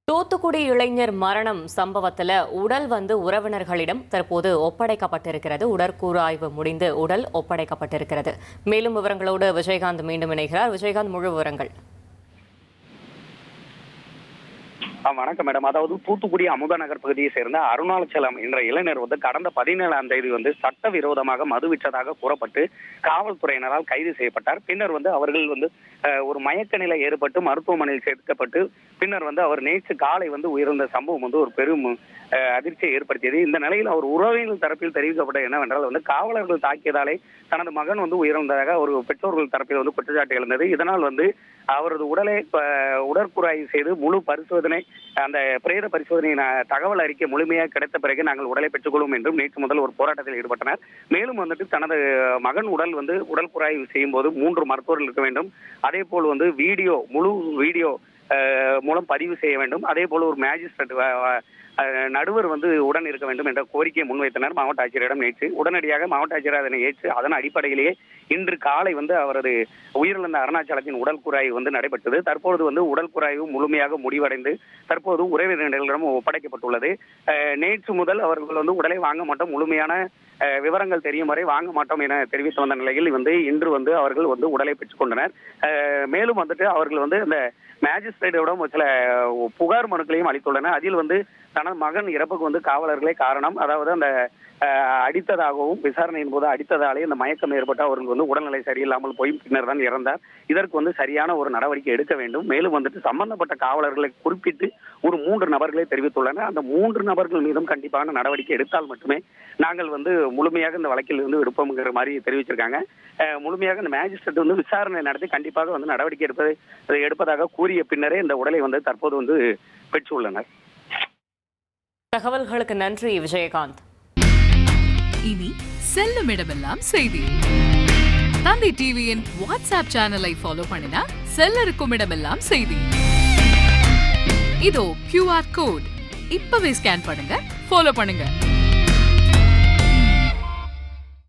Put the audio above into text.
தூத்துக்குடி இளைஞர் மரணம் சம்பவத்தில் உடல் உறவினர்களிடம் தற்போது ஒப்படைக்கப்பட்டிருக்கிறது. உடற்கூறாய்வு முடிந்து உடல் ஒப்படைக்கப்பட்டிருக்கிறது. மேலும் விவரங்களோடு விஜயகாந்த் மீண்டும் இணைகிறார். விஜயகாந்த், முழு விவரங்கள். வணக்கம் மேடம். அதாவது தூத்துக்குடி அமுத நகர் பகுதியை சேர்ந்த அருணாச்சலம் என்ற இளைஞர் கடந்த 17ஆம் தேதி சட்டவிரோதமாக மது விற்றதாக கூறப்பட்டு காவல்துறையினரால் கைது செய்யப்பட்டார். பின்னர் அவர்கள் ஒரு மயக்க நிலை ஏற்பட்டு மருத்துவமனையில் சேர்க்கப்பட்டு பின்னர் அவர் நேற்று காலை உயிரிழந்த சம்பவம் ஒரு பெரும் அதிர்ச்சியை ஏற்படுத்தியது. இந்த நிலையில் அவர் உறவினர் தரப்பில் தெரிவிக்கப்பட்ட என்னவென்றால் காவலர்கள் தாக்கியதாலே தனது மகன் உயிரிழந்ததாக ஒரு பெற்றோர்கள் தரப்பில் குற்றச்சாட்டு எழுந்தது. இதனால் அவரது உடலை உடற்கூறாய்வு செய்து முழு பரிசோதனை, அந்த பிரேத பரிசோதனை தகவல் அறிக்கை முழுமையாக கிடைத்த பிறகு நாங்கள் உடலை பெற்றுக்கொள்வோம் என்றும் நேற்று முதல் ஒரு போராட்டத்தில் ஈடுபட்டனர். மேலும் தனது மகன் உடல் கூறாய்வு செய்யும் போது 3 மருத்துவர்கள் இருக்க வேண்டும். அதே போல் முழு வீடியோ மூலம் பதிவு செய்ய வேண்டும். அதே போல ஒரு மேஜிஸ்ட்ரேட் நடுவர் உடன் இருக்க வேண்டும் என்ற கோரிக்கையை முன்வைத்தனர் மாவட்ட ஆட்சியரிடம். நேற்று உடனடியாக மாவட்ட ஆட்சியர் அதனை ஏற்று அதன் அடிப்படையிலேயே இன்று காலை அவரது உயிரிழந்த அருணாச்சலத்தின் உடல் கூறாய்வு நடைபெற்றது. தற்பொழுது உடல் கூறாய்வு முழுமையாக முடிவடைந்து தற்போது உறவினர்களிடம் ஒப்படைக்கப்பட்டுள்ளது. நேற்று முதல் அவர்கள் உடலை வாங்க மாட்டோம், முழுமையான விவரங்கள் தெரியும் வரை வாங்க மாட்டோம் என தெரிவித்து வந்த நிலையில் இன்று அவர்கள் உடலை பெற்றுக் கொண்டனர். மேலும் அவர்கள் இந்த மேஜிஸ்ட்ரேட்டிடம் சில புகார் மனுக்களையும் அளித்துள்ளனர். அதில் தனது மகன் இறப்புக்கு காவலர்களே காரணம், அதாவது அந்த அடித்ததாகவும் விசாரணையின் போது அடித்ததாலே அந்த மயக்கம் ஏற்பட்டு அவர்கள் உடல்நிலை சரியில்லாமல் போய் பின்னர் தான் இறந்தார். இதற்கு சரியான ஒரு நடவடிக்கை எடுக்க வேண்டும். மேலும் சம்பந்தப்பட்ட காவலர்களை குறிப்பிட்டு ஒரு 3 நபர்களை தெரிவித்துள்ளனர். அந்த 3 நபர்கள் மீதும் கண்டிப்பான நடவடிக்கை எடுத்தால் மட்டுமே நாங்கள் முழுமையாக இந்த வழக்கில் இருந்து எடுப்போம்ங்கிற மாதிரி தெரிவிச்சிருக்காங்க. முழுமையாக இந்த மேஜிஸ்ட்ரேட் விசாரணை நடத்தி கண்டிப்பாக நடவடிக்கை எடுப்பதாக கூறிய பின்னரே இந்த உடலை தற்போது பெற்றுள்ளனர். தகவல்களுக்கு நன்றி விஜயகாந்த். இனி செல்லும் இடமெல்லாம் செய்தி. தந்தை டிவியின் வாட்ஸ்அப் சேனலை ஃபாலோ பண்ணினா செல்லருக்கும் இடமெல்லாம் செய்தி. இதோ QR கோட் இப்பவே ஸ்கேன் பண்ணுங்க, ஃபாலோ பண்ணுங்க.